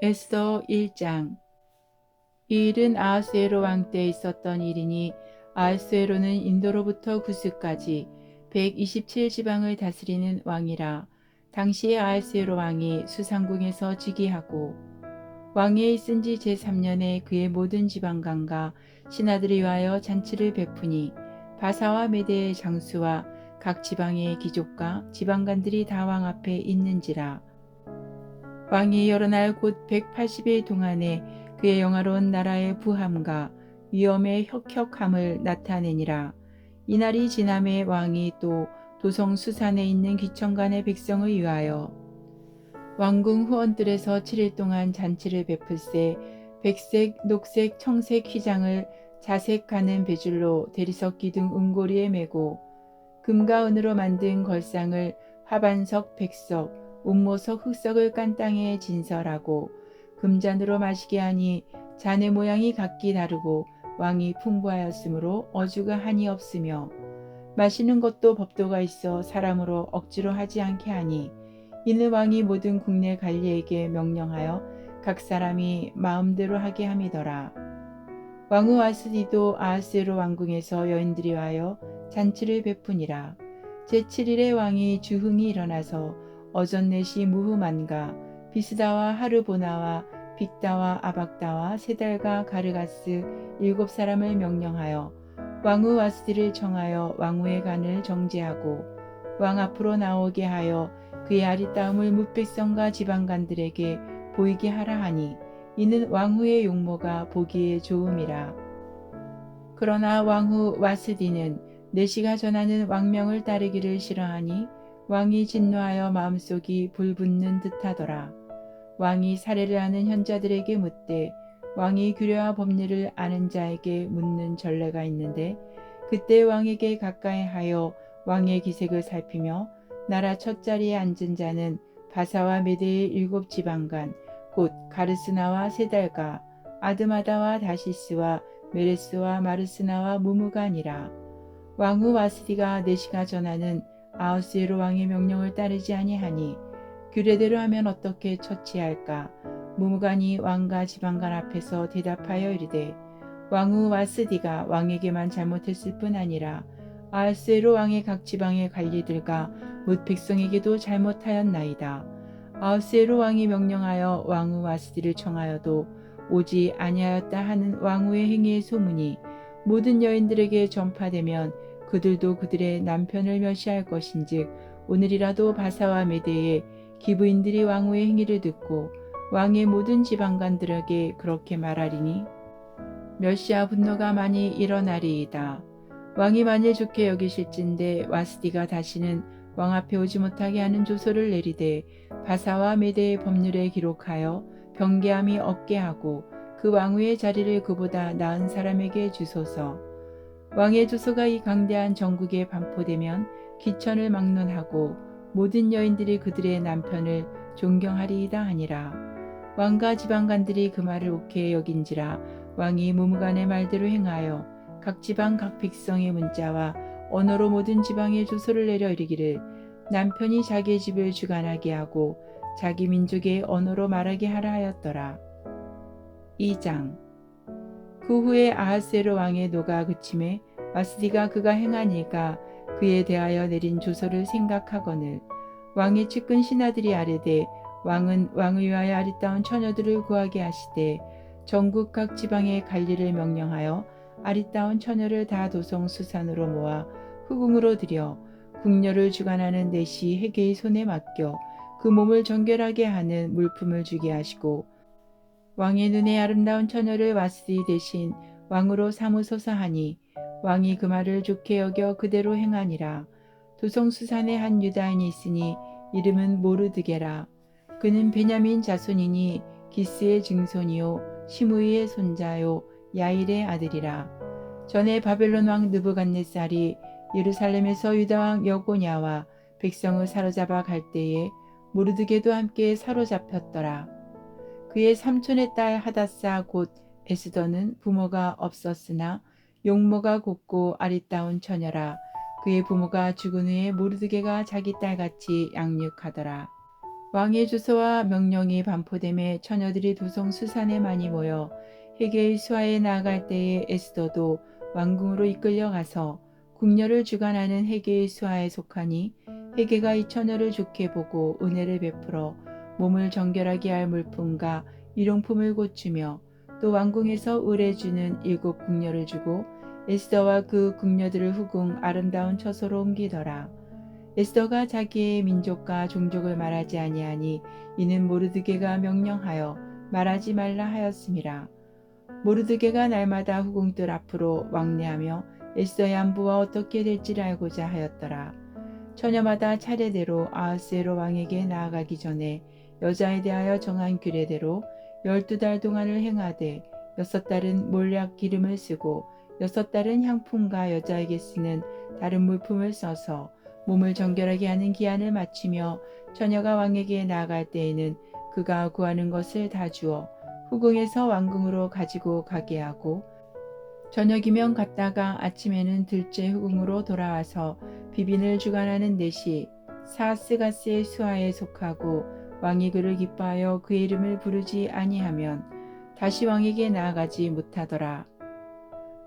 에스더 1장. 이 일은 아하수에로 왕 때 있었던 일이니 아하수에로는 인도로부터 구스까지 127지방을 다스리는 왕이라. 당시에 아하수에로 왕이 수상궁에서 즉위하고 왕위에 있은 지 제3년에 그의 모든 지방관과 신하들이 위하여 잔치를 베푸니 바사와 메대의 장수와 각 지방의 귀족과 지방관들이 다 왕 앞에 있는지라. 왕이 여러 날 곧 180일 동안에 그의 영화로운 나라의 부함과 위엄의 혁혁함을 나타내니라. 이날이 지남에 왕이 또 도성 수산에 있는 귀천간의 백성을 위하여 왕궁 후원들에서 7일 동안 잔치를 베풀세 백색, 녹색, 청색 휘장을 자색하는 배줄로 대리석 기둥 은고리에 메고 금과 은으로 만든 걸상을 화반석, 백석, 운모석, 흑석을 깐 땅에 진설하고 금잔으로 마시게 하니 잔의 모양이 각기 다르고 왕이 풍부하였으므로 어주가 한이 없으며 마시는 것도 법도가 있어 사람으로 억지로 하지 않게 하니 이는 왕이 모든 국내 관리에게 명령하여 각 사람이 마음대로 하게 함이더라. 왕후 와스디도 아하스에로 왕궁에서 여인들이 와여 잔치를 베푸니라. 제7일에 왕이 주흥이 일어나서 어전넷이 무후만가 비스다와 하르보나와 빅다와 아박다와 세달과 가르가스 7사람을 명령하여 왕후 와스디를 청하여 왕후의 간을 정죄하고 왕 앞으로 나오게 하여 그의 아리따움을 뭇백성과 지방관들에게 보이게 하라 하니 이는 왕후의 용모가 보기에 좋음이라. 그러나 왕후 와스디는 내시가 전하는 왕명을 따르기를 싫어하니 왕이 진노하여 마음속이 불붙는 듯하더라. 왕이 사례를 아는 현자들에게 묻되 왕이 규례와 법률을 아는 자에게 묻는 전례가 있는데 그때 왕에게 가까이 하여 왕의 기색을 살피며 나라 첫 자리에 앉은 자는 바사와 메대의 7지방간 곧 가르스나와 세달가 아드마다와 다시스와 메레스와 마르스나와 무무간이라. 왕후 와스디가 내시가 전하는 아하스에로 왕의 명령을 따르지 아니하니 규례대로 하면 어떻게 처치할까? 무무간이 왕과 지방간 앞에서 대답하여 이르되 왕후 와스디가 왕에게만 잘못했을 뿐 아니라 아하스에로 왕의 각 지방의 관리들과 뭇 백성에게도 잘못하였나이다. 아하스에로 왕이 명령하여 왕후 와스디를 청하여도 오지 아니하였다 하는 왕후의 행위의 소문이 모든 여인들에게 전파되면 그들도 그들의 남편을 멸시할 것인즉 오늘이라도 바사와 메대의 기부인들이 왕후의 행위를 듣고 왕의 모든 지방관들에게 그렇게 말하리니 멸시와 분노가 많이 일어나리이다. 왕이 만일 좋게 여기실진데 와스디가 다시는 왕 앞에 오지 못하게 하는 조서를 내리되 바사와 메대의 법률에 기록하여 병개함이 없게 하고 그 왕후의 자리를 그보다 나은 사람에게 주소서. 왕의 조서가 이 강대한 전국에 반포되면 기천을 막론하고 모든 여인들이 그들의 남편을 존경하리이다 하니라. 왕과 지방관들이 그 말을 옳게 여긴지라. 왕이 무무간의 말대로 행하여 각 지방 각 백성의 문자와 언어로 모든 지방에 조서를 내려 이르기를 남편이 자기의 집을 주관하게 하고 자기 민족의 언어로 말하게 하라 하였더라. 2장. 그 후에 아하스에로 왕의 노가 그침에 와스디가 그가 행한 일과 그에 대하여 내린 조서를 생각하거늘 왕의 측근 신하들이 아뢰되 왕은 왕을 위하여 아리따운 처녀들을 구하게 하시되 전국 각 지방의 관리를 명령하여 아리따운 처녀를 다 도성 수산으로 모아 후궁으로 들여 궁녀를 주관하는 내시 해계의 손에 맡겨 그 몸을 정결하게 하는 물품을 주게 하시고 왕의 눈에 아름다운 처녀를 와스디 대신 왕으로 삼으소서 하니 왕이 그 말을 좋게 여겨 그대로 행하니라. 도성수산에 한 유다인이 있으니 이름은 모르드게라. 그는 베냐민 자손이니 기스의 증손이요 시므이의 손자요 야일의 아들이라. 전에 바벨론 왕 느부갓네살이 예루살렘에서 유다 왕 여고냐와 백성을 사로잡아 갈 때에 모르드게도 함께 사로잡혔더라. 그의 삼촌의 딸 하다사 곧 에스더는 부모가 없었으나 용모가 곱고 아리따운 처녀라. 그의 부모가 죽은 후에 모르드게가 자기 딸같이 양육하더라. 왕의 주소와 명령이 반포됨에 처녀들이 도성 수산에 많이 모여 헤게의 수하에 나아갈 때에 에스더도 왕궁으로 이끌려가서 궁녀를 주관하는 헤게의 수하에 속하니 헤게가 이 처녀를 좋게 보고 은혜를 베풀어 몸을 정결하게 할 물품과 일용품을 고추며 또 왕궁에서 의뢰주는 7 궁녀를 주고 에스더와 그 궁녀들을 후궁 아름다운 처소로 옮기더라. 에스더가 자기의 민족과 종족을 말하지 아니하니 이는 모르드게가 명령하여 말하지 말라 하였음이라. 모르드게가 날마다 후궁들 앞으로 왕래하며 에스더의 안부와 어떻게 될지를 알고자 하였더라. 처녀마다 차례대로 아하스에로 왕에게 나아가기 전에 여자에 대하여 정한 규례대로 12달 동안을 행하되 6달은 몰약 기름을 쓰고 6달은 향품과 여자에게 쓰는 다른 물품을 써서 몸을 정결하게 하는 기한을 마치며 처녀가 왕에게 나아갈 때에는 그가 구하는 것을 다 주어 후궁에서 왕궁으로 가지고 가게 하고 저녁이면 갔다가 아침에는 들째 후궁으로 돌아와서 비빈을 주관하는 넷이 사스가스의 수하에 속하고 왕이 그를 기뻐하여 그의 이름을 부르지 아니하면 다시 왕에게 나아가지 못하더라.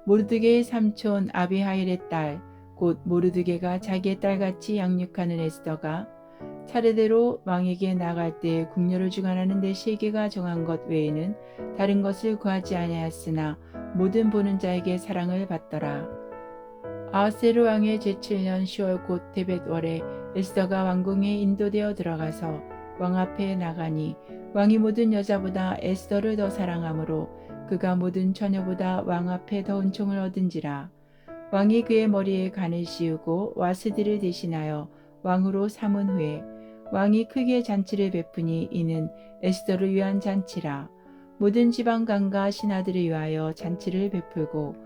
모르드게의 삼촌 아비하일의 딸 곧 모르드게가 자기의 딸같이 양육하는 에스더가 차례대로 왕에게 나갈 때 궁녀를 주관하는 넷에게가 정한 것 외에는 다른 것을 구하지 아니하였으나 모든 보는 자에게 사랑을 받더라. 아하스에로 왕의 제7년 10월 곧 데벳월에 에스더가 왕궁에 인도되어 들어가서 왕 앞에 나가니 왕이 모든 여자보다 에스더를 더 사랑하므로 그가 모든 처녀보다 왕 앞에 더 은총을 얻은지라. 왕이 그의 머리에 간을 씌우고 와스디를 대신하여 왕으로 삼은 후에 왕이 크게 잔치를 베푸니 이는 에스더를 위한 잔치라. 모든 지방간과 신하들을 위하여 잔치를 베풀고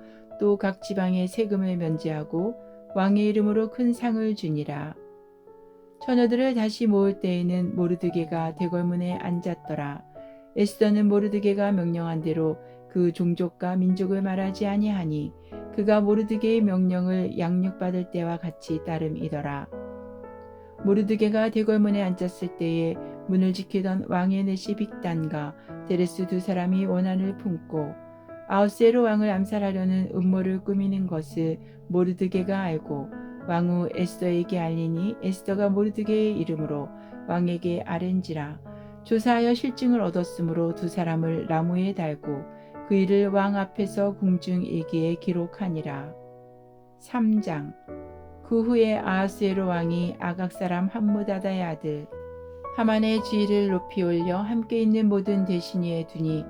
또 각 지방의 세금을 면제하고 왕의 이름으로 큰 상을 주니라. 처녀들을 다시 모을 때에는 모르드게가 대궐문에 앉았더라. 에스더는 모르드게가 명령한 대로 그 종족과 민족을 말하지 아니하니 그가 모르드게의 명령을 양육받을 때와 같이 따름이더라. 모르드게가 대궐문에 앉았을 때에 문을 지키던 왕의 넷이 빅단과 데레스 2 사람이 원한을 품고 아하스에로 왕을 암살하려는 음모를 꾸미는 것을 모르드게가 알고 왕후 에스더에게 알리니 에스더가 모르드게의 이름으로 왕에게 아랜지라. 조사하여 실증을 얻었으므로 2 사람을 나무에 달고 그 일을 왕 앞에서 궁중일기에 기록하니라. 3장. 그 후에 아하스에로 왕이 아각 사람 함무다다의 아들 하만의 지위를 높이 올려 함께 있는 모든 대신 위에 두니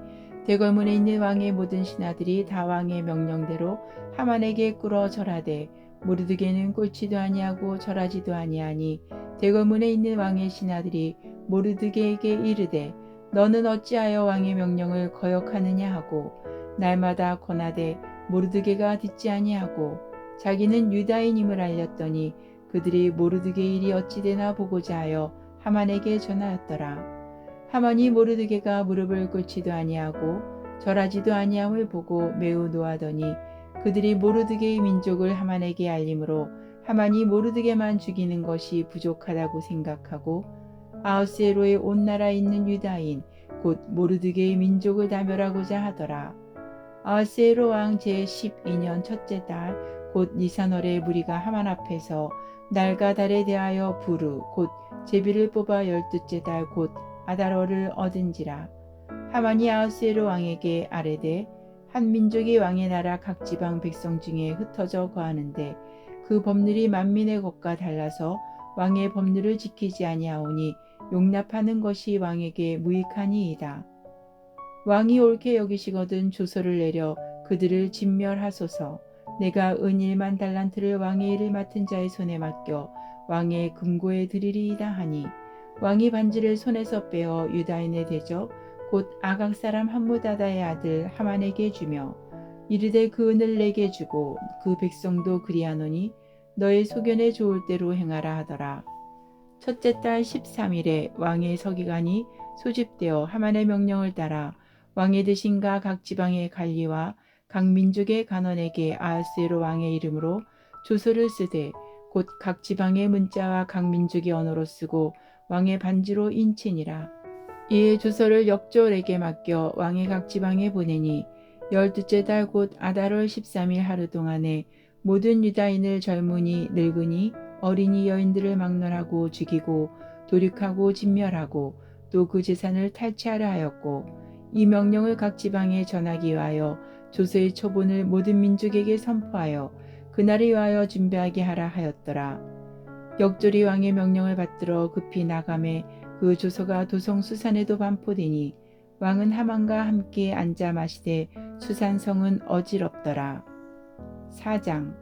대궐문에 있는 왕의 모든 신하들이 다 왕의 명령대로 하만에게 꿇어 절하되 모르드게는 꿇지도 아니하고 절하지도 아니하니 대궐문에 있는 왕의 신하들이 모르드게에게 이르되 너는 어찌하여 왕의 명령을 거역하느냐 하고 날마다 권하되 모르드게가 듣지 아니하고 자기는 유다인임을 알렸더니 그들이 모르드게의 일이 어찌되나 보고자 하여 하만에게 전하였더라. 하만이 모르드게가 무릎을 꿇지도 아니하고 절하지도 아니함을 보고 매우 노하더니 그들이 모르드게의 민족을 하만에게 알림으로 하만이 모르드게만 죽이는 것이 부족하다고 생각하고 아하스에로의 온 나라에 있는 유다인 곧 모르드게의 민족을 다 멸하고자 하더라. 아하스에로 왕 제12년 첫째 달 곧 니산월에 무리가 하만 앞에서 날과 달에 대하여 부르 곧 제비를 뽑아 12째 달 곧 아달월을 얻은지라. 하만이 아하스에로 왕에게 아뢰되 한 민족이 왕의 나라 각 지방 백성 중에 흩어져 거하는데 그 법률이 만민의 것과 달라서 왕의 법률을 지키지 아니하오니 용납하는 것이 왕에게 무익하니이다. 왕이 옳게 여기시거든 조서를 내려 그들을 진멸하소서. 내가 은 1만 달란트를 왕의 일을 맡은 자의 손에 맡겨 왕의 금고에 드리리이다 하니 왕이 반지를 손에서 빼어 유다인의 대적 곧 아각 사람 함무다다의 아들 하만에게 주며 이르되 그 은을 내게 주고 그 백성도 그리하노니 너의 소견에 좋을 대로 행하라 하더라. 첫째 달 13일에 왕의 서기관이 소집되어 하만의 명령을 따라 왕의 대신과 각 지방의 관리와 각 민족의 간원에게 아하스에로 왕의 이름으로 조서를 쓰되 곧 각 지방의 문자와 각 민족의 언어로 쓰고 왕의 반지로 인치니라. 이에 조서를 역졸에게 맡겨 왕의 각 지방에 보내니 12째 달 곧 아달월 13일 하루 동안에 모든 유다인을 젊은이 늙은이 어린이 여인들을 막론하고 죽이고 도륙하고 진멸하고 또 그 재산을 탈취하려 하였고, 이 명령을 각 지방에 전하기 위하여 조서의 초본을 모든 민족에게 선포하여 그날을 위하여 준비하게 하라 하였더라. 역졸이 왕의 명령을 받들어 급히 나가매 그 조서가 도성 수산에도 반포되니 왕은 하만과 함께 앉아 마시되 수산성은 어지럽더라. 4장.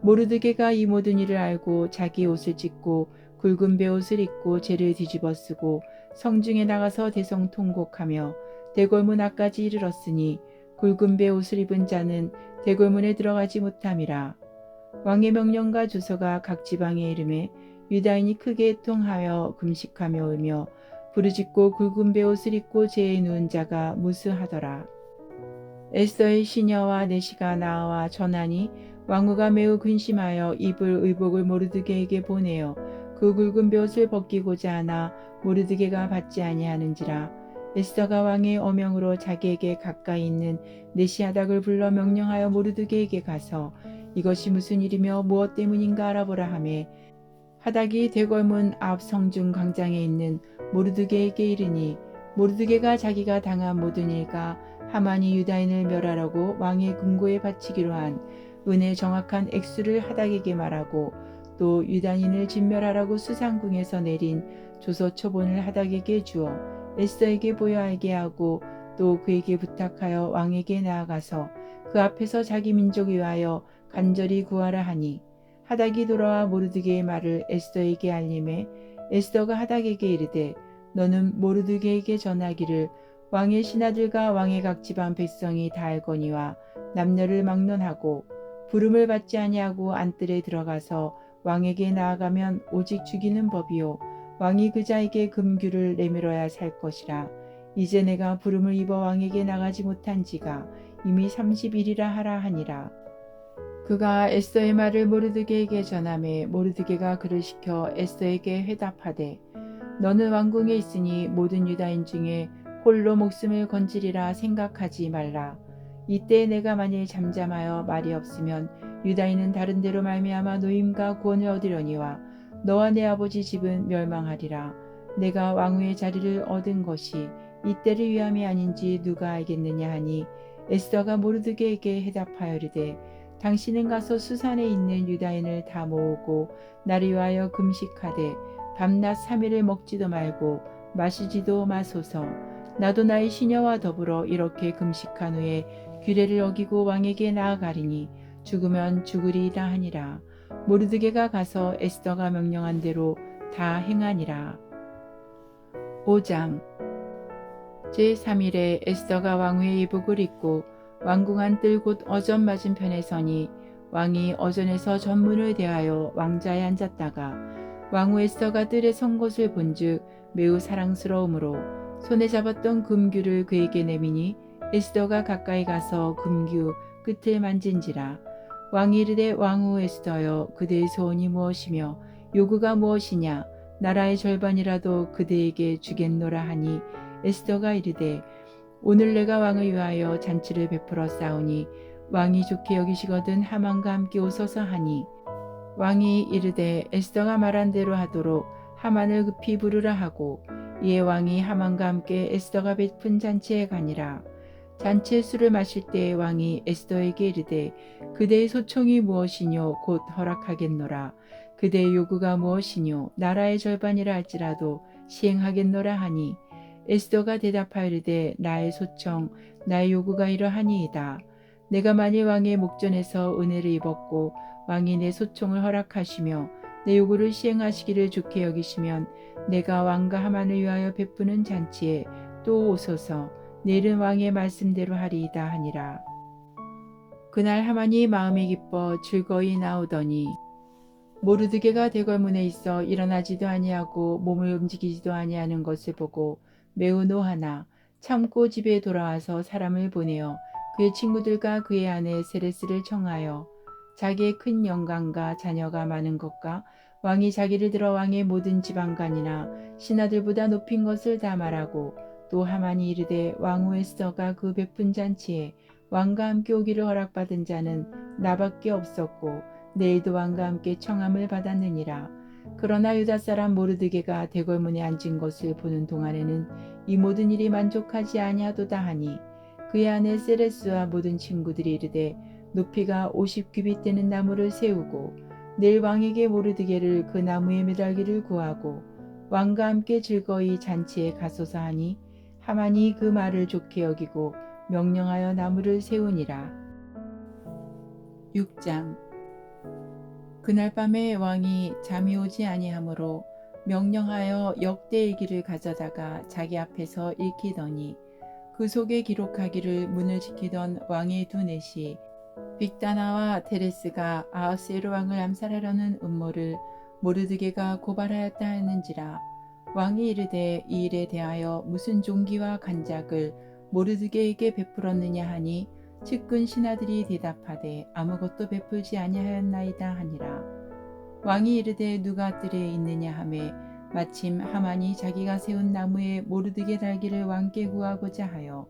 모르드게가 이 모든 일을 알고 자기 옷을 찢고 굵은 베옷을 입고 재를 뒤집어 쓰고 성중에 나가서 대성 통곡하며 대궐문 앞까지 이르렀으니 굵은 베옷을 입은 자는 대궐문에 들어가지 못함이라. 왕의 명령과 주서가 각 지방에 이름에 유다인이 크게 통하여 금식하며 울며 부르짖고 굵은 베옷을 입고 재에 누운 자가 무수하더라. 에스더의 시녀와 내시가 나와 전하니 왕후가 매우 근심하여 입을 의복을 모르드게에게 보내어 그 굵은 베옷을 벗기고자 하나 모르드게가 받지 아니하는지라. 에스더가 왕의 어명으로 자기에게 가까이 있는 내시하닥을 불러 명령하여 모르드게에게 가서 이것이 무슨 일이며 무엇 때문인가 알아보라 하매, 하닥이 대궐문 앞 성중 광장에 있는 모르드게에게 이르니, 모르드게가 자기가 당한 모든 일과 하만이 유다인을 멸하라고 왕의 금고에 바치기로 한 은의 정확한 액수를 하닥에게 말하고, 또 유다인을 진멸하라고 수상궁에서 내린 조서 초본을 하닥에게 주어 에스더에게 보여하게 하고, 또 그에게 부탁하여 왕에게 나아가서 그 앞에서 자기 민족을 위하여 간절히 구하라 하니, 하닥이 돌아와 모르드게의 말을 에스더에게 알림해 에스더가 하닥에게 이르되, 너는 모르드게에게 전하기를 왕의 신하들과 왕의 각 지방 백성이 다 알거니와 남녀를 막론하고 부름을 받지 아니하고 안뜰에 들어가서 왕에게 나아가면 오직 죽이는 법이요 왕이 그 자에게 금규를 내밀어야 살 것이라. 이제 내가 부름을 입어 왕에게 나가지 못한 지가 이미 30일이라 하라 하니라. 그가 에스더의 말을 모르드게에게 전하매 모르드게가 그를 시켜 에스더에게 회답하되, 너는 왕궁에 있으니 모든 유다인 중에 홀로 목숨을 건지리라 생각하지 말라. 이때 내가 만일 잠잠하여 말이 없으면 유다인은 다른 데로 말미암아 노임과 구원을 얻으려니와 너와 내 아버지 집은 멸망하리라. 내가 왕후의 자리를 얻은 것이 이때를 위함이 아닌지 누가 알겠느냐 하니, 에스더가 모르드게에게 해답하여 이르되, 당신은 가서 수산에 있는 유다인을 다 모으고 나를 위하여 금식하되 밤낮 3일을 먹지도 말고 마시지도 마소서. 나도 나의 시녀와 더불어 이렇게 금식한 후에 규례를 어기고 왕에게 나아가리니 죽으면 죽으리이다 하니라. 모르드게가 가서 에스더가 명령한 대로 다 행하니라. 5장. 제3일에 에스더가 왕후의 의복을 입고 왕궁 안뜰 곧 어전 맞은편에 서니, 왕이 어전에서 전문을 대하여 왕자에 앉았다가 왕후 에스더가 뜰에 선 것을 본즉 매우 사랑스러우므로 손에 잡았던 금규를 그에게 내미니, 에스더가 가까이 가서 금규 끝을 만진지라. 왕이 이르되, 왕후 에스더여, 그대의 소원이 무엇이며 요구가 무엇이냐? 나라의 절반이라도 그대에게 주겠노라 하니, 에스더가 이르되, 오늘 내가 왕을 위하여 잔치를 베풀어 싸우니 왕이 좋게 여기시거든 하만과 함께 오소서 하니, 왕이 이르되 에스더가 말한 대로 하도록 하만을 급히 부르라 하고, 이에 왕이 하만과 함께 에스더가 베푼 잔치에 가니라. 잔치의 술을 마실 때에 왕이 에스더에게 이르되, 그대의 소총이 무엇이뇨? 곧 허락하겠노라. 그대의 요구가 무엇이뇨? 나라의 절반이라 할지라도 시행하겠노라 하니, 에스더가 대답하여 이르되, 나의 소청 나의 요구가 이러하니이다. 내가 만일 왕의 목전에서 은혜를 입었고 왕이 내 소총을 허락하시며 내 요구를 시행하시기를 좋게 여기시면 내가 왕과 하만을 위하여 베푸는 잔치에 또 오소서. 내일은 왕의 말씀대로 하리이다 하니라. 그날 하만이 마음이 기뻐 즐거이 나오더니, 모르드게가 대궐문에 있어 일어나지도 아니하고 몸을 움직이지도 아니하는 것을 보고 매우 노하나 참고 집에 돌아와서 사람을 보내어 그의 친구들과 그의 아내 세레스를 청하여 자기의 큰 영광과 자녀가 많은 것과 왕이 자기를 들어 왕의 모든 지방관이나 신하들보다 높인 것을 다 말하고 또 하만이 이르되 왕후 에스더가 그 베푼 잔치에 왕과 함께 오기를 허락받은 자는 나밖에 없었고 내일도 왕과 함께 청함을 받았느니라. 그러나 유다 사람 모르드게가 대궐문에 앉은 것을 보는 동안에는 이 모든 일이 만족하지 아니하도다 하니 그의 아내 세레스와 모든 친구들이 이르되 높이가 50규빗 되는 나무를 세우고 내일 왕에게 모르드게를 그 나무에 매달기를 구하고 왕과 함께 즐거이 잔치에 가소서 하니 하만이 그 말을 좋게 여기고 명령하여 나무를 세우니라. 6장. 그날 밤에 왕이 잠이 오지 아니하므로 명령하여 역대일기를 가져다가 자기 앞에서 읽히더니 그 속에 기록하기를 문을 지키던 왕의 두 넷이 빅다나와 테레스가 아하스에로 왕을 암살하려는 음모를 모르드게가 고발하였다 하는지라. 왕이 이르되 이 일에 대하여 무슨 종기와 간작을 모르드게에게 베풀었느냐 하니 측근 신하들이 대답하되 아무것도 베풀지 아니하였나이다 하니라. 왕이 이르되 누가 뜰에 있느냐 하매 마침 하만이 자기가 세운 나무에 모르드게 달기를 왕께 구하고자 하여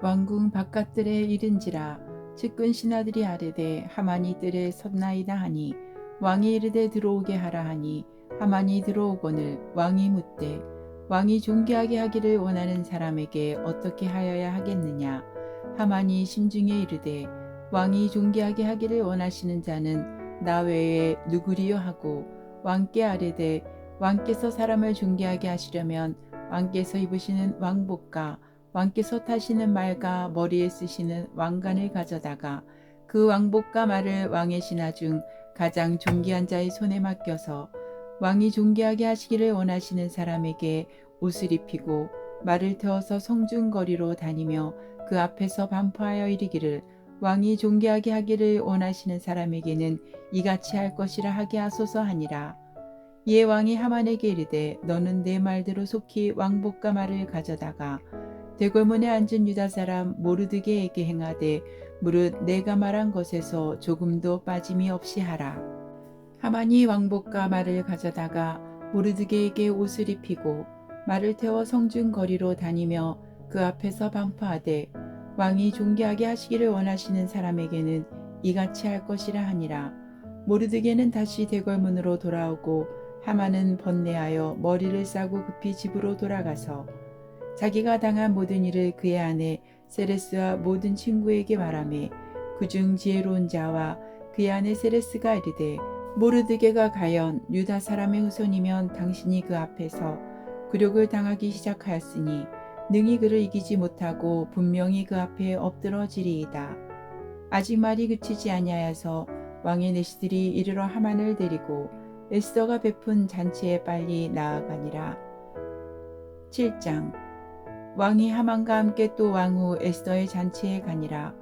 왕궁 바깥뜰에 이른지라. 측근 신하들이 아뢰되 하만이 뜰에 섰나이다 하니 왕이 이르되 들어오게 하라 하니 하만이 들어오거늘 왕이 묻되 왕이 존귀하게 하기를 원하는 사람에게 어떻게 하여야 하겠느냐. 하만이 심중에 이르되 왕이 존귀하게 하기를 원하시는 자는 나 외에 누구리요 하고 왕께 아뢰되 왕께서 사람을 존귀하게 하시려면 왕께서 입으시는 왕복과 왕께서 타시는 말과 머리에 쓰시는 왕관을 가져다가 그 왕복과 말을 왕의 신하 중 가장 존귀한 자의 손에 맡겨서 왕이 존귀하게 하시기를 원하시는 사람에게 옷을 입히고 말을 태워서 성중거리로 다니며 그 앞에서 반포하여 이르기를 왕이 존귀하게 하기를 원하시는 사람에게는 이같이 할 것이라 하게 하소서 하니라. 이에 왕이 하만에게 이르되 너는 내 말대로 속히 왕복과 말을 가져다가 대궐문에 앉은 유다 사람 모르드게에게 행하되 무릇 내가 말한 것에서 조금도 빠짐이 없이 하라. 하만이 왕복과 말을 가져다가 모르드게에게 옷을 입히고 말을 태워 성중 거리로 다니며 그 앞에서 반포하되 왕이 존귀하게 하시기를 원하시는 사람에게는 이같이 할 것이라 하니라. 모르드게는 다시 대궐문으로 돌아오고 하만은 번뇌하여 머리를 싸고 급히 집으로 돌아가서 자기가 당한 모든 일을 그의 아내 세레스와 모든 친구에게 말하며 그중 지혜로운 자와 그의 아내 세레스가 이르되 모르드게가 과연 유다 사람의 후손이면 당신이 그 앞에서 굴욕을 당하기 시작하였으니 능히 그를 이기지 못하고 분명히 그 앞에 엎드러지리이다. 아직 말이 그치지 아니하여서 왕의 내시들이 이르러 하만을 데리고 에스더가 베푼 잔치에 빨리 나아가니라. 7장. 왕이 하만과 함께 또 왕후 에스더의 잔치에 가니라.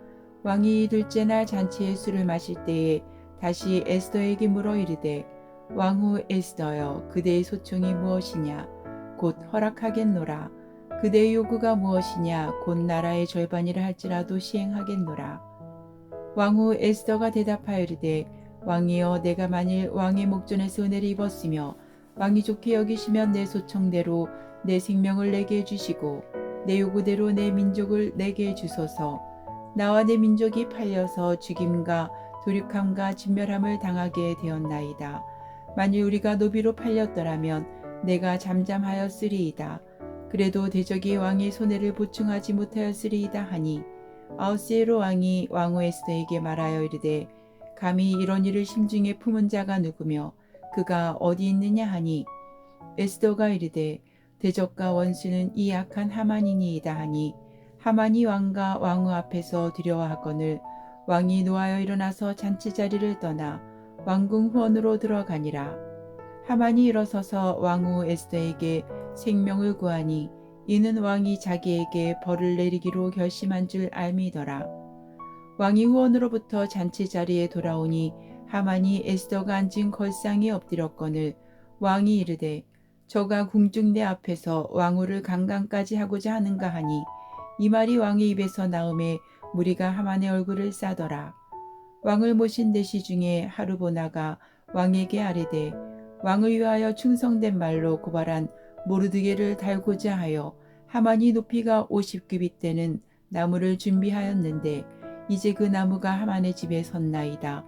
왕이 둘째 날 잔치에 술을 마실 때에 다시 에스더에게 물어 이르되 왕후 에스더여 그대의 소총이 무엇이냐 곧 허락하겠노라. 그대의 요구가 무엇이냐 곧 나라의 절반이라 할지라도 시행하겠노라. 왕후 에스더가 대답하여 이르되 왕이여 내가 만일 왕의 목전에서 은혜를 입었으며 왕이 좋게 여기시면 내 소청대로 내 생명을 내게 해주시고 내 요구대로 내 민족을 내게 해주소서. 나와 내 민족이 팔려서 죽임과 도륙함과 진멸함을 당하게 되었나이다. 만일 우리가 노비로 팔렸더라면 내가 잠잠하였으리이다. 그래도 대적이 왕의 손해를 보충하지 못하였으리이다 하니 아하스에로 왕이 왕후 에스더에게 말하여 이르되 감히 이런 일을 심중에 품은 자가 누구며 그가 어디 있느냐 하니 에스더가 이르되 대적과 원수는 이 악한 하만이니이다 하니 하만이 왕과 왕후 앞에서 두려워하거늘 왕이 노하여 일어나서 잔치 자리를 떠나 왕궁 후원으로 들어가니라. 하만이 일어서서 왕후 에스더에게 생명을 구하니 이는 왕이 자기에게 벌을 내리기로 결심한 줄 알미더라. 왕이 후원으로부터 잔치 자리에 돌아오니 하만이 에스더가 앉은 걸상에 엎드렸거늘 왕이 이르되 저가 궁중 내 앞에서 왕후를 강간까지 하고자 하는가 하니 이 말이 왕의 입에서 나오매 무리가 하만의 얼굴을 싸더라. 왕을 모신 내시 중에 하르보나가 왕에게 아뢰되 왕을 위하여 충성된 말로 고발한 모르드게를 달고자 하여 하만이 높이가 50규빗 되는 나무를 준비하였는데 이제 그 나무가 하만의 집에 섰나이다.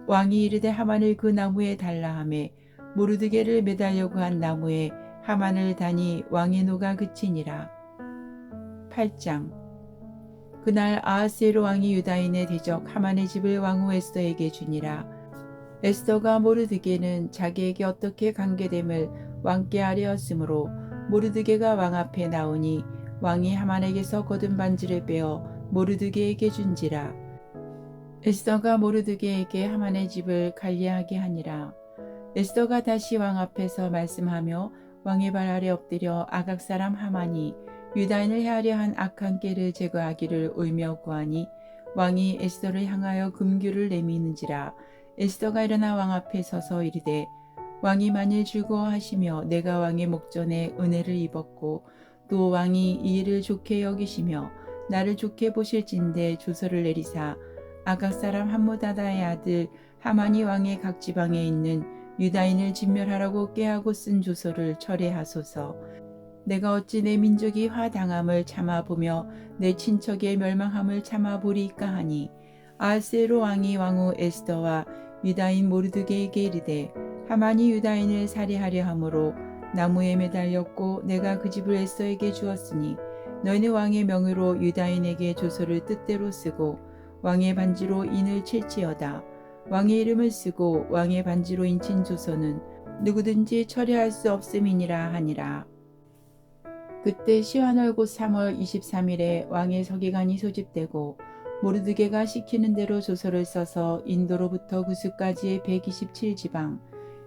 왕이 이르되 하만을 그 나무에 달라 하매 모르드게를 매달려고 한 나무에 하만을 다니 왕의 노가 그치니라. 8장. 그날 아하스에로 왕이 유다인의 대적 하만의 집을 왕후 에스더에게 주니라. 에스더가 모르드게는 자기에게 어떻게 관계됨을 왕께 아뢰었으므로 모르드게가 왕 앞에 나오니 왕이 하만에게서 거둔 반지를 빼어 모르드게에게 준지라. 에스더가 모르드게에게 하만의 집을 관리하게 하니라. 에스더가 다시 왕 앞에서 말씀하며 왕의 발 아래 엎드려 아각 사람 하만이 유다인을 해하려 한 악한 꾀를 제거하기를 울며 구하니 왕이 에스더를 향하여 금규를 내미는지라. 에스더가 일어나 왕 앞에 서서 이르되 왕이 만일 즐거워하시며 내가 왕의 목전에 은혜를 입었고 또 왕이 이 일을 좋게 여기시며 나를 좋게 보실진대 조서를 내리사 아각 사람 함무다다의 아들 하만이 왕의 각 지방에 있는 유다인을 진멸하라고 꾀하고 쓴 조서를 철회하소서. 내가 어찌 내 민족이 화당함을 참아보며 내 친척의 멸망함을 참아보리이까 하니 아하스에로 왕이 왕후 에스더와 유다인 모르드게에게 이르되 하만이 유다인을 살해하려 함으로 나무에 매달렸고 내가 그 집을 에스더에게 주었으니 너희는 왕의 명의로 유다인에게 조서를 뜻대로 쓰고 왕의 반지로 인을 칠지어다. 왕의 이름을 쓰고 왕의 반지로 인친 조서는 누구든지 철회할 수 없음이니라 하니라. 그때 시환월 곧 3월 23일에 왕의 서기관이 소집되고 모르드게가 시키는 대로 조서를 써서 인도로부터 구스까지의 127지방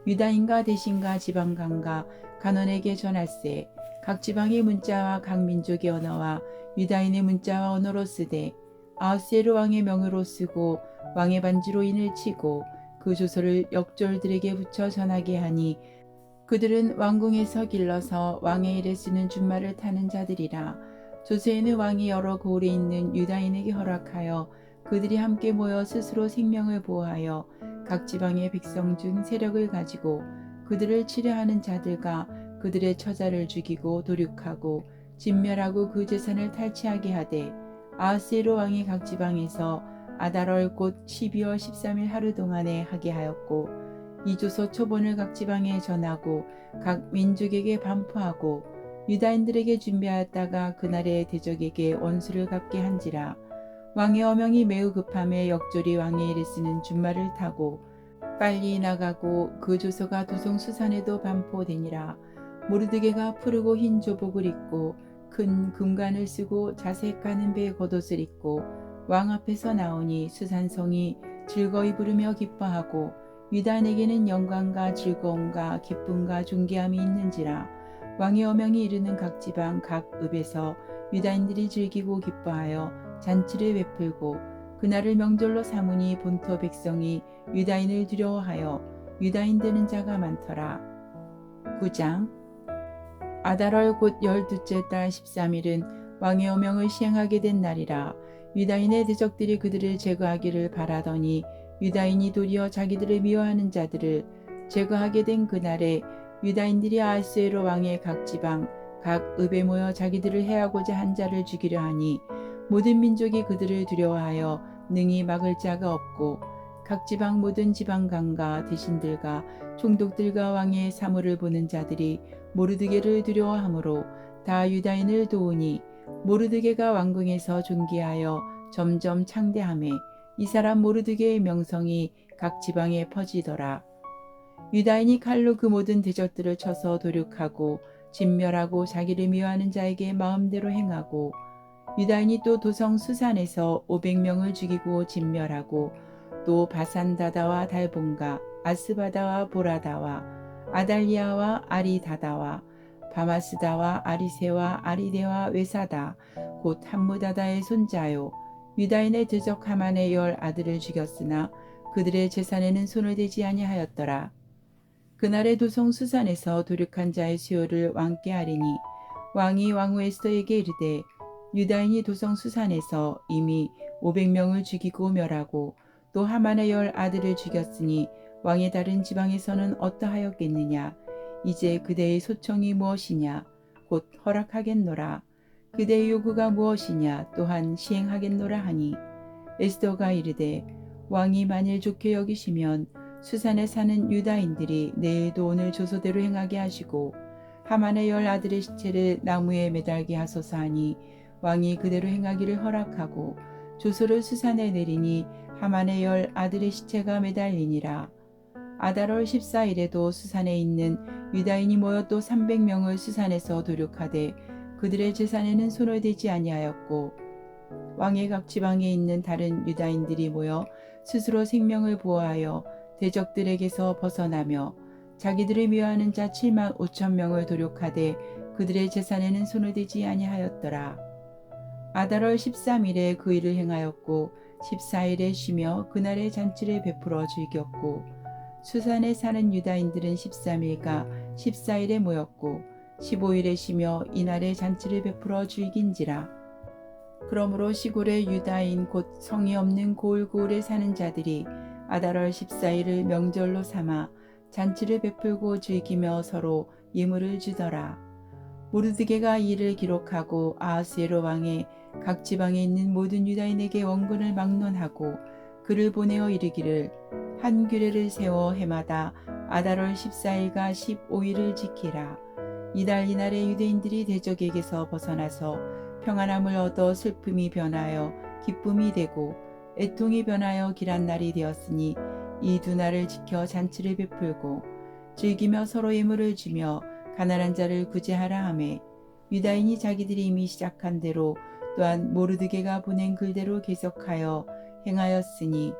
유다인과 대신과 지방관과 간원에게 전할세. 각 지방의 문자와 각 민족의 언어와 유다인의 문자와 언어로 쓰되 아하스에로 왕의 명의로 쓰고 왕의 반지로 인을 치고 그 조서를 역졸들에게 붙여 전하게 하니 그들은 왕궁에서 길러서 왕의 일에 쓰는 준말을 타는 자들이라. 조서에는 왕이 여러 고을에 있는 유다인에게 허락하여 그들이 함께 모여 스스로 생명을 보호하여 각 지방의 백성 중 세력을 가지고 그들을 치려하는 자들과 그들의 처자를 죽이고 도륙하고 진멸하고 그 재산을 탈취하게 하되 아하스에로 왕이 각 지방에서 아달월 곧 12월 13일 하루 동안에 하게 하였고 이 조서 초본을 각 지방에 전하고 각 민족에게 반포하고 유다인들에게 준비하였다가 그날의 대적에게 원수를 갚게 한지라. 왕의 어명이 매우 급함에 역졸이 왕의 일에 쓰는 준말을 타고 빨리 나가고 그 조서가 도성 수산에도 반포되니라. 모르드게가 푸르고 흰 조복을 입고 큰 금관을 쓰고 자색하는 배의 겉옷을 입고 왕 앞에서 나오니 수산성이 즐거이 부르며 기뻐하고 유다인에게는 영광과 즐거움과 기쁨과 존귀함이 있는지라. 왕의 어명이 이르는 각 지방 각 읍에서 유다인들이 즐기고 기뻐하여 잔치를 베풀고 그날을 명절로 삼으니 본토 백성이 유다인을 두려워하여 유다인 되는 자가 많더라. 9장. 아달월 곧 12째 달 13일은 왕의 어명을 시행하게 된 날이라. 유다인의 대적들이 그들을 제거하기를 바라더니 유다인이 도리어 자기들을 미워하는 자들을 제거하게 된 그날에 유다인들이 아하스에로 왕의 각 지방 각 읍에 모여 자기들을 해하고자 한 자를 죽이려 하니 모든 민족이 그들을 두려워하여 능히 막을 자가 없고 각 지방 모든 지방관과 대신들과 총독들과 왕의 사물을 보는 자들이 모르드게를 두려워하므로 다 유다인을 도우니 모르드게가 왕궁에서 존귀하여 점점 창대하매 이 사람 모르드게의 명성이 각 지방에 퍼지더라. 유다인이 칼로 그 모든 대적들을 쳐서 도륙하고 진멸하고 자기를 미워하는 자에게 마음대로 행하고 유다인이 또 도성 수산에서 500명을 죽이고 진멸하고 또 바산다다와 달본가 아스바다와 보라다와 아달리아와 아리다다와 바마스다와 아리세와 아리데와 외사다 곧 함무다다의 손자요 유다인의 대적 하만의 10 아들을 죽였으나 그들의 재산에는 손을 대지 아니하였더라. 그날의 도성 수산에서 도륙한 자의 수요를 왕께 아리니 왕이 왕후 에스더에게 이르되 유다인이 도성 수산에서 이미 500명을 죽이고 멸하고 또 하만의 10 아들을 죽였으니 왕의 다른 지방에서는 어떠하였겠느냐. 이제 그대의 소청이 무엇이냐. 곧 허락하겠노라. 그대의 요구가 무엇이냐. 또한 시행하겠노라 하니 에스더가 이르되 왕이 만일 좋게 여기시면 수산에 사는 유다인들이 내일도 오늘 조소대로 행하게 하시고 하만의 10 아들의 시체를 나무에 매달게 하소서 하니 왕이 그대로 행하기를 허락하고 조소를 수산에 내리니 하만의 10 아들의 시체가 매달리니라. 아달월 14일에도 수산에 있는 유다인이 모여 또 300명을 수산에서 도륙하되 그들의 재산에는 손을 대지 아니하였고 왕의 각 지방에 있는 다른 유다인들이 모여 스스로 생명을 보호하여 대적들에게서 벗어나며 자기들을 미워하는 자 7만 5천 명을 도륙하되 그들의 재산에는 손을 대지 아니하였더라. 아달월 13일에 그 일을 행하였고 14일에 쉬며 그날의 잔치를 베풀어 즐겼고 수산에 사는 유다인들은 13일과 14일에 모였고 15일에 쉬며 이날의 잔치를 베풀어 즐긴지라. 그러므로 시골의 유다인 곧 성이 없는 고을고을에 사는 자들이 아달월 14일을 명절로 삼아 잔치를 베풀고 즐기며 서로 예물을 주더라. 모르드게가 이를 기록하고 아하스웨로 왕의 각 지방에 있는 모든 유다인에게 원군을 막론하고 그를 보내어 이르기를 한 규례를 세워 해마다 아달월 14일과 15일을 지키라. 이날에 유대인들이 대적에게서 벗어나서 평안함을 얻어 슬픔이 변하여 기쁨이 되고 애통이 변하여 길한 날이 되었으니 이 두 날을 지켜 잔치를 베풀고 즐기며 서로 예물을 주며 가난한 자를 구제하라 하매 유다인이 자기들이 이미 시작한 대로 또한 모르드게가 보낸 글대로 계속하여 행하였으니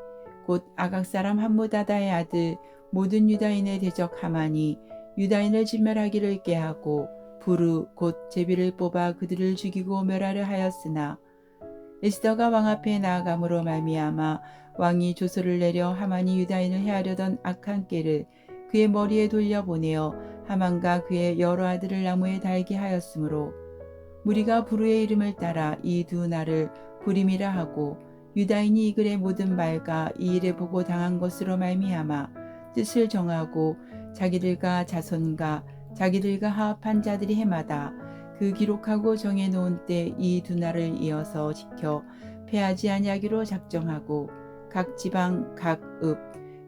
곧 아각 사람 함무다다의 아들 모든 유다인의 대적 하만이 유다인을 진멸하기를 꾀하고 부르 곧 제비를 뽑아 그들을 죽이고 멸하려 하였으나 에스더가 왕 앞에 나아감으로 말미암아 왕이 조서를 내려 하만이 유다인을 해하려던 악한 꾀를 그의 머리에 돌려보내어 하만과 그의 여러 아들을 나무에 달게 하였으므로 무리가 부르의 이름을 따라 이 두 날을 부림이라 하고 유다인이 이 글의 모든 말과 이 일을 보고 당한 것으로 말미암아 뜻을 정하고 자기들과 자손과 자기들과 화합한 자들이 해마다 그 기록하고 정해놓은 때 이 두 날을 이어서 지켜 패하지 아니하기로 작정하고 각 지방 각 읍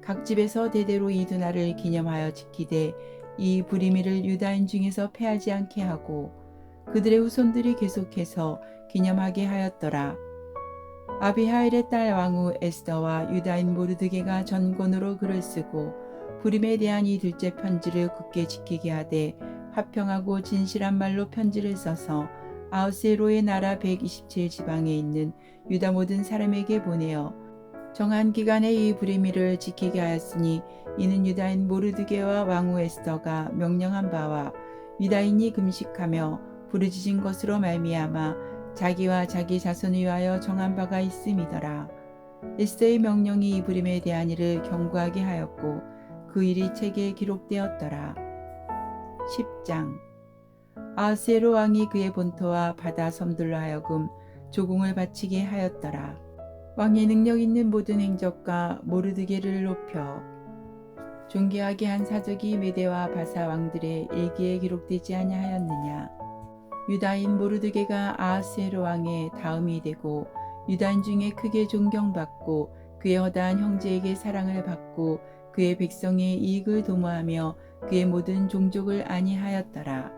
각 집에서 대대로 이 두 날을 기념하여 지키되 이 부리미를 유다인 중에서 패하지 않게 하고 그들의 후손들이 계속해서 기념하게 하였더라. 아비하일의 딸 왕후 에스더와 유다인 모르드게가 전권으로 글을 쓰고 부림에 대한 이 둘째 편지를 굳게 지키게 하되 화평하고 진실한 말로 편지를 써서 아하스웨로의 나라 127지방에 있는 유다 모든 사람에게 보내어 정한 기간에 이 부리미를 지키게 하였으니 이는 유다인 모르드게와 왕후 에스더가 명령한 바와 유다인이 금식하며 부르짖은 것으로 말미암아 자기와 자기 자손을 위하여 정한 바가 있음이더라. 에스더의 명령이 이 부림에 대한 일을 경고하게 하였고 그 일이 책에 기록되었더라. 10장 아하스웨로 왕이 그의 본토와 바다 섬들로 하여금 조공을 바치게 하였더라. 왕의 능력 있는 모든 행적과 모르드게를 높여 존귀하게 한 사적이 메대와 바사 왕들의 일기에 기록되지 아니하였느냐. 유다인 모르드게가 아하스웨로 왕의 다음이 되고 유다인 중에 크게 존경받고 그의 허다한 형제에게 사랑을 받고 그의 백성의 이익을 도모하며 그의 모든 종족을 안위하였더라.